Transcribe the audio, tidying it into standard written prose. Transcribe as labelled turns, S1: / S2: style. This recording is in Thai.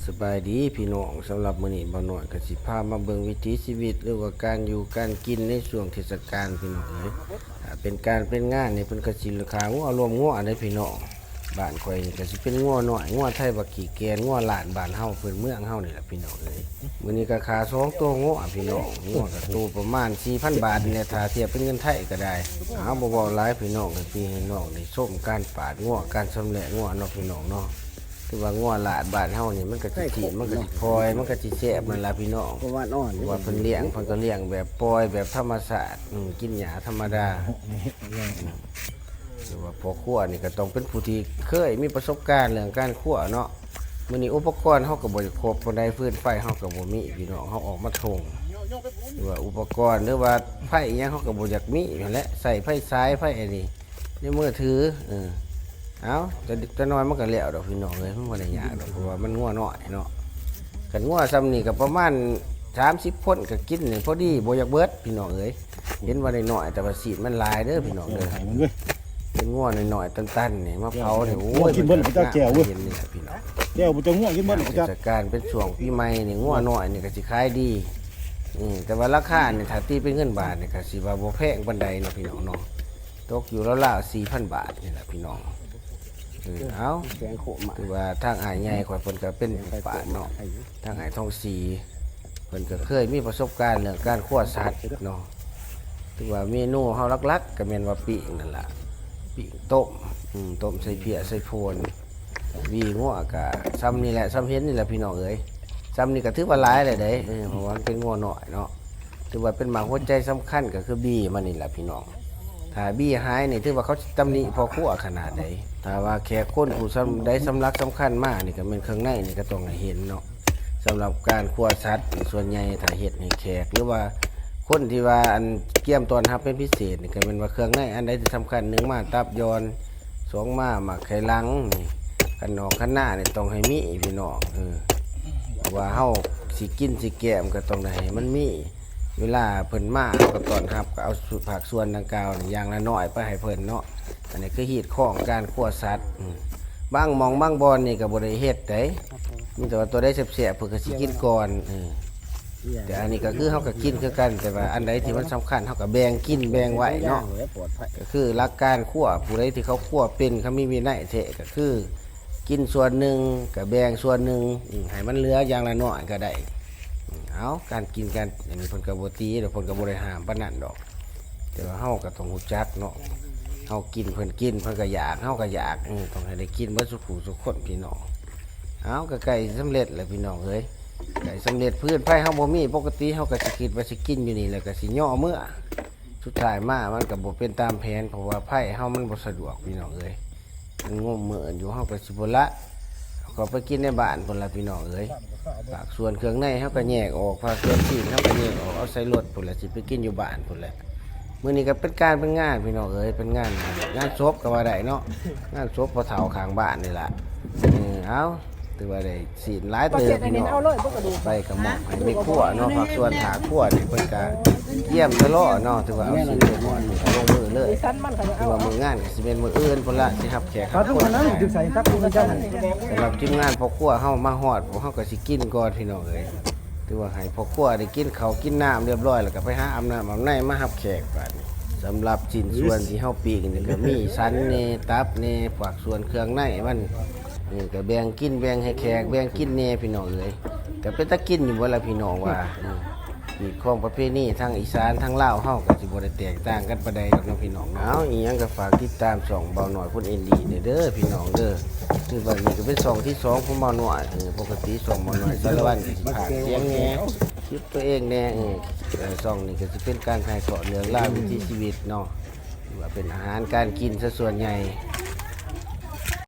S1: สบายดีพี่น้องสำหรับมื้อนี้บ่น้อยก็สิพามาเบิ่งวิถีชีวิตหรือว่าการอยู่การกินในช่วงเทศกาลพี่น้องเอ้ยถ้าเป็นการเป็นงานนี่เพิ่นก็สิราคางัวรวมงัวได้พี่น้องบ้านข่อยนี่ก็สิเป็นงัวน้อยงัวไทยบักขี้แกนงัวหลานบ้านเฮาเพิ่นเมืองเฮานี่ล่ะพี่น้องเอ้ยมื้อนี้ก็ค่า2ตัวงัวพี่น้องงัวก็ตัวประมาณ 4,000 บาทนี่แหละถ้าเทียบเป็นเงินไทยก็ได้บ่เว้าหลายพี่น้องให้พี่ให้น้องได้ชมการปาดงัวการชำแหละงัวเนาะพี่น้องเนาะคือว่างัวหลาดบ้านเฮานี่มันก็สิถีบมันก็สิพลอยมันก็สิแซ่บนั่นล่ะพี่น้อง
S2: เพราะว่าอ่อน
S1: ว่าเพิ่นเลี้ยงเพิ่นก็เลี้ยงแบบปล่อยแบบธรรมชาติกินหญ้าธรรมดาหรือว่าพอคั่วนี่ก็ต้องเป็นผู้ที่เคยมีประสบการณ์เรื่องการคั่วเนาะมื้อนี้อุปกรณ์เฮาก็บ่ได้ครบปานใดฟืนไฟเฮาก็บ่มีพี่น้องเฮาออกมาทงหรือว่าอุปกรณ์หรือว่าไผอิหยังเฮาก็บ่อยากมีนั่นแหละใส่ไฟสายไฟอันนี้ในมือถือเอาจะน้อยมันก็แล้วดอกพี่น้องเอ้ยมันบ่ได้ยากดอกเพราะว่ามันงัวน้อยเนาะกันงัวซ้ำนี่ก็ประมาณ30คนก็กินนี่พอดีบ่อยากเบิดพี่น้องเอ้ยเห็นว่าได้น้อยแต่ว่าสีดมันหลายเด้อพี่น้องเด้อเป็นงัวน้อยๆตันๆนี่มาเผานี่โอ้ย
S2: กินเบิ้ลพระเจ้าแก้วเว้ย
S1: เห็นนี่แหละพี่น้อง
S2: แก้วบ่จะง่วงกินเบิ้ลพระ
S1: เท
S2: เจ้า
S1: ศกาลเป็นช่วงปีใหม่นี่งัวน้อยนี่ก็สิขายดีแต่ว่าราคานี่ถ้าตีเป็นเงินบาทนี่ก็สิว่าบ่แพงปานใดเนาะพี่น้องเนาะตกอยู่ราวๆ 4,000 บาทนี่แหละพี่น้องเอา
S2: แกงโขมมา
S1: คือว่าทางอ้ายใหญ่ข่อยเพิ่นก็เป็นป่าเนาะทางอ้ายทองศรีเพิ่นก็เคยมีประสบการณ์เรื่องการคั่วสัตว์เนาะถือว่าเมนูเฮาหลักๆก็แม่นว่าปิ้งนั่นล่ะปิ้งต้มต้มใส่เพียใส่โพนวีงัวก็ซ้ำนี่แหละซ้ำเห็นนี่แหละพี่น้องเอ้ยซ้ำนี่ก็ถือว่าหลายเลยเด้เพราะว่ามันเป็นงัวน้อยเนาะถือว่าเป็นหมากหัวใจสำคัญก็คือบี้มันนี่แหละพี่น้องถ้าบี้หายนี่ถือว่าเขาตำหนิพอคั่วขนาดใดถ้าว่าแขกคนผู้ได้สำลักสำคัญมากนี่ก็เป็นเครื่องในนี่ก็ต้องให้เห็นเนาะสำหรับการคั่วสัตว์ส่วนใหญ่ถ้าเฮ็ดให้แขกหรือว่าคนที่ว่าอันเกี่ยมตอนรับเป็นพิเศษนี่ก็เป็นว่าเครื่องในอันใดที่สำคัญหนึ่งมาตับยอนสองมาหมักไข่ลังนี่กันนอกขันหน้านี่ต้องให้มีพี่น้องว่าเฮาสิกินสิแกมก็ต้องได้ให้มันมีเวลาเพิ่นมาก็ต้อนรับก็เอาผักส่วนดังกล่าวนี่อย่างละน้อยไปให้เพิ่นเนาะอันนี้คือฮีดของการคั่วสัตว์บางหม่องบางบอนนี่ก็บ่ได้เฮ็ดได้มีแต่ว่าตัวได้แซ่บๆเพิ่นก็สิกินก่อนแต่อันนี้ก็คือเฮาก็กินคือกันแต่ว่าอันใดที่มันสำคัญเฮาก็แบ่งกินแบ่งไว้เนาะก็คือหลักการคั่วผู้ใดที่เขาคั่วเป็นเขามีวินัยแท้ก็คือกินส่วนหนึ่งก็แบ่งส่วนหนึ่งให้มันเหลืออย่างละน้อยก็ได้เอาการกินกันอย่างนี้เพิ่นก็บ่ตีเดี๋ยวเพิ่นก็บ่ได้ห้ามปานนั้นดอกแต่ว่าเฮาก็ต้องรู้จักเนาะเฮากินเพิ่นกินเพิ่นก็อยากเฮาก็อยากต้องให้ได้กินเบิดทุกผู้ทุกคนพี่น้องเอาก็ใกล้สำเร็จแล้วพี่น้องเอ้ยไก่สำเร็จพื้นไฟเฮาบ่มีปกติเฮาก็สิคิดว่าสิกินอยู่นี่แล้วก็สิย่อเมื่อสุดท้ายมามันก็บ่เป็นตามแผนเพราะว่าไฟเฮามันบ่สะดวกพี่น้องเอ้ยมันงมมื้ออยู่เฮาก็สิบ่ละก็ไปกินในบ้านพุ่นล่ะพี่น้องเอ้ยปากส่วนเครื่องในเฮาก็แยกออกภาคส่วนที่เฮาก็แยกออกเอาใส่รถพุ่นล่ะสิไปกินอยู่บ้านพุ่นแหละมื้อนี้ก็เป็นการเป็นงานพี่น้องเอ้ยเป็นงานศพก็ว่าได้เนาะงานศพพ่อเฒ่าข้างบ้านนี่ล่ะเอาถือว่าได้สีหลายเติมพี่น้องไปกับหมอกให้ไม่คั่วเนาะผักส่วนถาคั่วนี่เพิ่นก็เยี่ยมตลอดเนาะถือว่าเอาสีไปหมอนเอาลงมือเลยถือว่ามืองานก็สิเป็นมืออื่นพุ่นละสิรับแขกครับคนสำหรับทีมงานพ่อครัวเฮามาฮอดพวกเฮาก็สิกินก่อนพี่น้องเอ้ยถือว่าให้พ่อครัวได้กินข้าวกินน้ำเรียบร้อยแล้วก็ไปหาอาบน้ำอาบในมารับแขกบัดนี้สำหรับชิ้นส่วนที่เฮาปีกนี่ก็มีสันนี่ตับนี่ผักส่วนเครื่องในมันก็แบ่งกินแบ่งให้แขกแบ่งกินแน่พี่น้องเอ้ยก็เป็นตะกินอยู่บ่ล่ะพี่น้องว่ามีของประเพณีทางอีสานทางลาวเฮาก็สิบ่ได้แตกต่างกันปานใดดอกเนาะพี่น้องเอาอีหยังก็ฝากติดตามช่องเบาหน่อยพุ่นเอ็นดีเด้อพี่น้องเด้อคือว่านี่ก็เป็นช่องที่2ของเบาหน่อยปกติช่องเบาหน่อยสารวัตรก็สิพากเสียงแหน่คลิปตัวเองแหน่ช่องนี้ก็สิเป็นการถ่ายทอดเรื่องราววิถีชีวิตเนาะว่าเป็นอาหารการกินซะส่วนใหญ่